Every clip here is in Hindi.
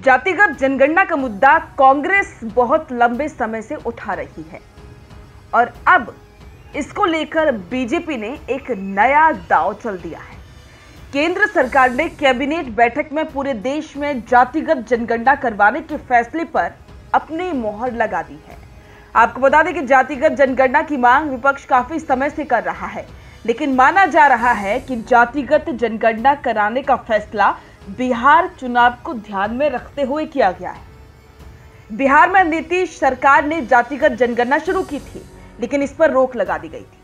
जातिगत जनगणना का मुद्दा कांग्रेस बहुत लंबे समय से उठा रही है और अब इसको लेकर बीजेपी ने एक नया दांव चल दिया है। केंद्र सरकार ने कैबिनेट बैठक में पूरे देश में जातिगत जनगणना करवाने के फैसले पर अपनी मोहर लगा दी है। आपको बता दें कि जातिगत जनगणना की मांग विपक्ष काफी समय से कर रहा है, लेकिन माना जा रहा है कि जातिगत जनगणना कराने का फैसला बिहार चुनाव को ध्यान में रखते हुए किया गया है। बिहार में नीतीश सरकार ने जातिगत जनगणना शुरू की थी, लेकिन इस पर रोक लगा दी गई थी।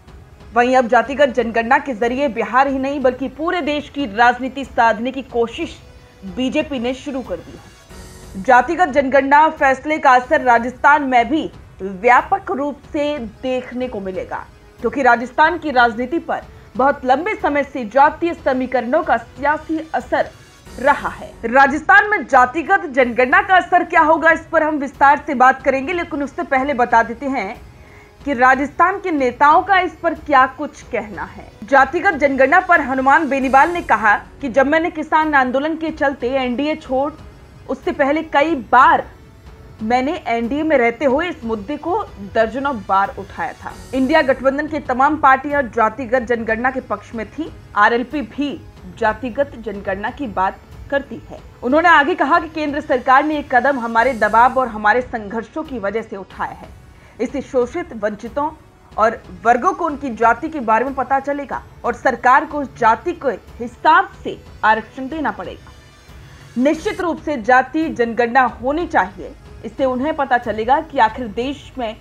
वहीं अब जातिगत जनगणना के जरिए बिहार ही नहीं बल्कि पूरे देश की राजनीति साधने की कोशिश बीजेपी ने शुरू कर दी है। जातिगत जनगणना फैसले का असर राजस्थान में भी व्यापक रूप से देखने को मिलेगा, क्योंकि राजस्थान की राजनीति पर बहुत लंबे समय से जातीय समीकरणों का सियासी असर रहा है। राजस्थान में जातिगत जनगणना का असर क्या होगा, इस पर हम विस्तार से बात करेंगे, लेकिन उससे पहले बता देते हैं कि राजस्थान के नेताओं का इस पर क्या कुछ कहना है। जातिगत जनगणना पर हनुमान बेनीवाल ने कहा कि जब मैंने किसान आंदोलन के चलते एनडीए छोड़ उससे पहले कई बार मैंने एनडीए में रहते हुए इस मुद्दे को दर्जनों बार उठाया था। इंडिया गठबंधन की तमाम पार्टियां जातिगत जनगणना के पक्ष में थी। आरएलपी भी जातिगत जनगणना की बात करती है। उन्होंने आगे कहा कि केंद्र सरकार ने एक कदम हमारे दबाव और हमारे संघर्षों की वजह से उठाया है। इससे शोषित, वंचितों और वर्गों को उनकी जाति के बारे में पता चलेगा और सरकार को उस जाति के हिसाब से आरक्षण देना पड़ेगा। निश्चित रूप से जाति जनगणना होनी चाहिए, इससे उन्हें पता चलेगा कि आखिर देश में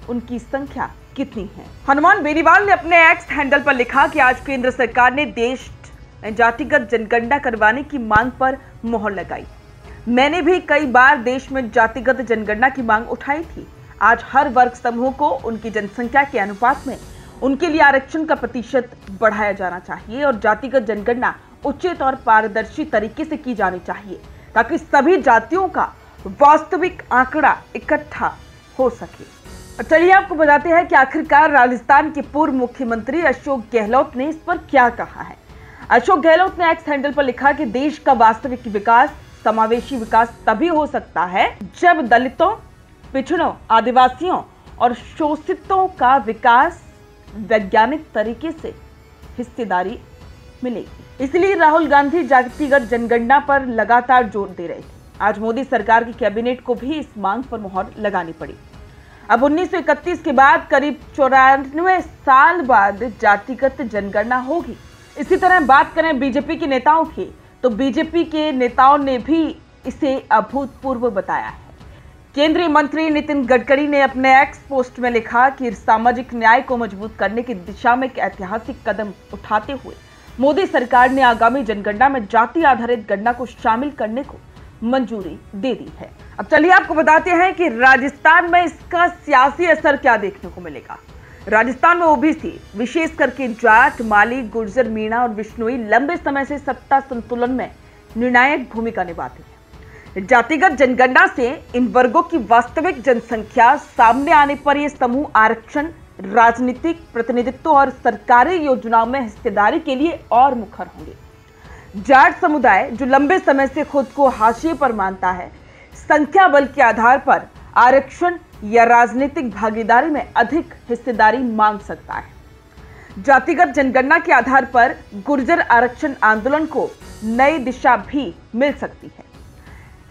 उनकी संख्या कितनी है। हनुमान बेनीवाल ने अपने एक्स हैंडल पर लिखा कि आज केंद्र सरकार ने देश में जातिगत जनगणना करवाने की मांग पर मोहर लगाई। मैंने भी कई बार देश में जातिगत जनगणना की मांग उठाई थी। आज हर वर्ग समूह को उनकी जनसंख्या के अनुपात में उनके लिए आरक्षण का प्रतिशत बढ़ाया जाना चाहिए और जातिगत जनगणना उचित और पारदर्शी तरीके से की जानी चाहिए, ताकि सभी जातियों का वास्तविक आंकड़ा इकट्ठा हो सके। चलिए आपको बताते हैं कि आखिरकार राजस्थान के पूर्व मुख्यमंत्री अशोक गहलोत ने इस पर क्या कहा है। अशोक गहलोत ने एक्स हैंडल पर लिखा कि देश का वास्तविक विकास, समावेशी विकास तभी हो सकता है जब दलितों, पिछड़ों, आदिवासियों और शोषितों का विकास वैज्ञानिक तरीके से हिस्सेदारी मिलेगी। इसलिए राहुल गांधी जातिगत जनगणना पर लगातार जोर दे रहे थे। आज मोदी सरकार की कैबिनेट को भी इस मांग पर मोहर लगानी पड़ी। अब 1931 के बाद करीब 94 साल बाद जातिगत जनगणना होगी। इसी तरह बात करें बीजेपी के नेताओं की, तो बीजेपी के नेताओं ने भी इसे अभूतपूर्व बताया है। केंद्रीय मंत्री नितिन गडकरी ने अपने एक्स पोस्ट में लिखा कि सामाजिक न्याय को मजबूत करने की दिशा में एक ऐतिहासिक कदम उठाते हुए मोदी सरकार ने आगामी जनगणना में जाति आधारित गणना को शामिल करने को मंजूरी दे दी है। अब चलिए आपको बताते हैं कि राजस्थान में इसका सियासी असर क्या देखने को मिलेगा। राजस्थान में ओबीसी, विशेष करके जाट, माली, गुर्जर, मीणा और विश्नोई लंबे समय से सत्ता संतुलन में निर्णायक भूमिका निभाते हैं। जातिगत जनगणना से इन वर्गों की वास्तविक जनसंख्या सामने आने पर ये समूह आरक्षण, राजनीतिक प्रतिनिधित्व और सरकारी योजनाओं में हिस्सेदारी के लिए और मुखर होंगे। जाट समुदाय, जो लंबे समय से खुद को हाशिए पर मानता है, संख्या बल के आधार पर आरक्षण या राजनीतिक भागीदारी में अधिक हिस्सेदारी मांग सकता है। जातिगत जनगणना के आधार पर गुर्जर आरक्षण आंदोलन को नई दिशा भी मिल सकती है।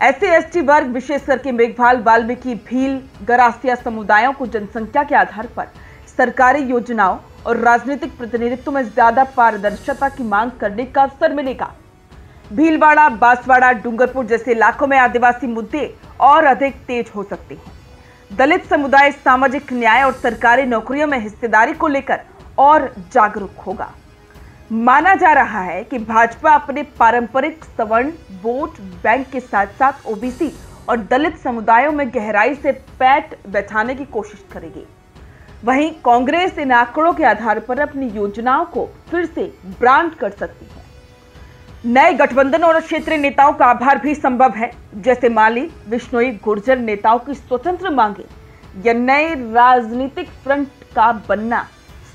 ऐसे एसटी वर्ग, विशेष करके मेघवाल, वाल्मीकि, भील, गरासिया समुदायों को जनसंख्या के आधार पर सरकारी योजनाओं और राजनीतिक प्रतिनिधित्व में ज्यादा पारदर्शिता की मांग करने का अवसर मिलेगा। भीलवाड़ा, बांसवाड़ा, डूंगरपुर जैसे इलाकों में आदिवासी मुद्दे और अधिक तेज हो सकते हैं। दलित समुदाय सामाजिक न्याय और सरकारी नौकरियों में हिस्सेदारी को लेकर और जागरूक होगा। माना जा रहा है कि भाजपा अपने पारंपरिक सवर्ण वोट बैंक के साथ साथ ओबीसी और दलित समुदायों में गहराई से पैठ बैठाने की कोशिश करेगी। वहीं कांग्रेस इन आंकड़ों के आधार पर अपनी योजनाओं को फिर से ब्रांड कर सकती है। नए गठबंधन और क्षेत्रीय नेताओं का आभार भी संभव है, जैसे माली, विश्नोई, गुर्जर नेताओं की स्वतंत्र मांगे या नए राजनीतिक फ्रंट का बनना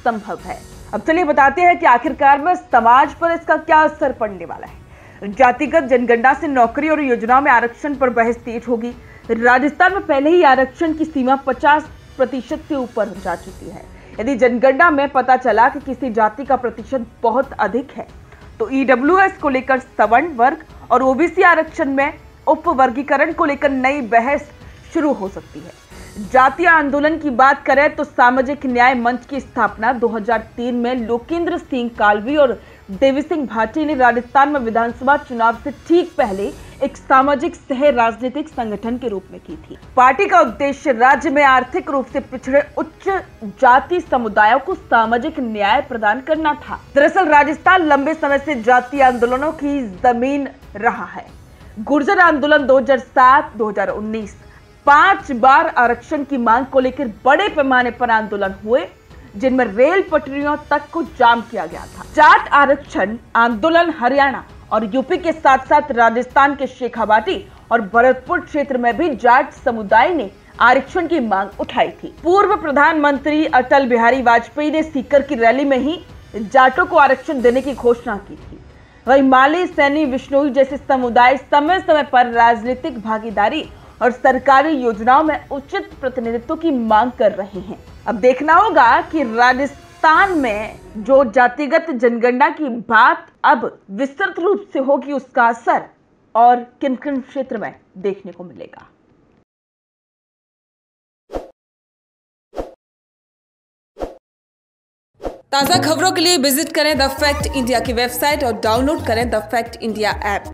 संभव है। अब चलिए बताते हैं कि आखिरकार में समाज पर इसका क्या असर पड़ने वाला है। जातिगत जनगणना से नौकरी और योजनाओं में आरक्षण पर बहस तेज होगी। राजस्थान में पहले ही आरक्षण की सीमा 50% से ऊपर जा चुकी है। यदि जनगणना में पता चला कि किसी जाति का प्रतिशत बहुत अधिक है तो ईडब्ल्यूएस को लेकर सवर्ण वर्ग और ओबीसी आरक्षण में उप वर्गीकरण को लेकर नई बहस शुरू हो सकती है। जातीय आंदोलन की बात करें तो सामाजिक न्याय मंच की स्थापना 2003 में लोकेंद्र सिंह कालवी और देवी सिंह भाटी ने राजस्थान में विधानसभा चुनाव से ठीक पहले एक सामाजिक सह राजनीतिक संगठन के रूप में की थी। पार्टी का उद्देश्य राज्य में आर्थिक रूप से पिछड़े उच्च जाति समुदायों को सामाजिक न्याय प्रदान करना था। दरअसल राजस्थान लंबे समय से जातीय आंदोलनों की जमीन रहा है। गुर्जर आंदोलन 2007-2019 5 बार आरक्षण की मांग को लेकर बड़े पैमाने पर आंदोलन हुए, जिनमें रेल पटरियों तक को जाम किया गया था। जाट आरक्षण आंदोलन हरियाणा और यूपी के साथ साथ राजस्थान के शेखावाटी और भरतपुर क्षेत्र में भी जाट समुदाय ने आरक्षण की मांग उठाई थी। पूर्व प्रधानमंत्री अटल बिहारी वाजपेयी ने सीकर की रैली में ही जाटों को आरक्षण देने की घोषणा की थी। वहीं माली, सैनी, विश्नोई जैसे समुदाय समय समय पर राजनीतिक भागीदारी और सरकारी योजनाओं में उचित प्रतिनिधित्व की मांग कर रहे हैं। अब देखना होगा कि राजस्थान में जो जातिगत जनगणना की बात अब विस्तृत रूप से होगी, उसका असर और किन किन क्षेत्र में देखने को मिलेगा। ताज़ा खबरों के लिए विजिट करें द फैक्ट इंडिया की वेबसाइट और डाउनलोड करें द फैक्ट इंडिया ऐप।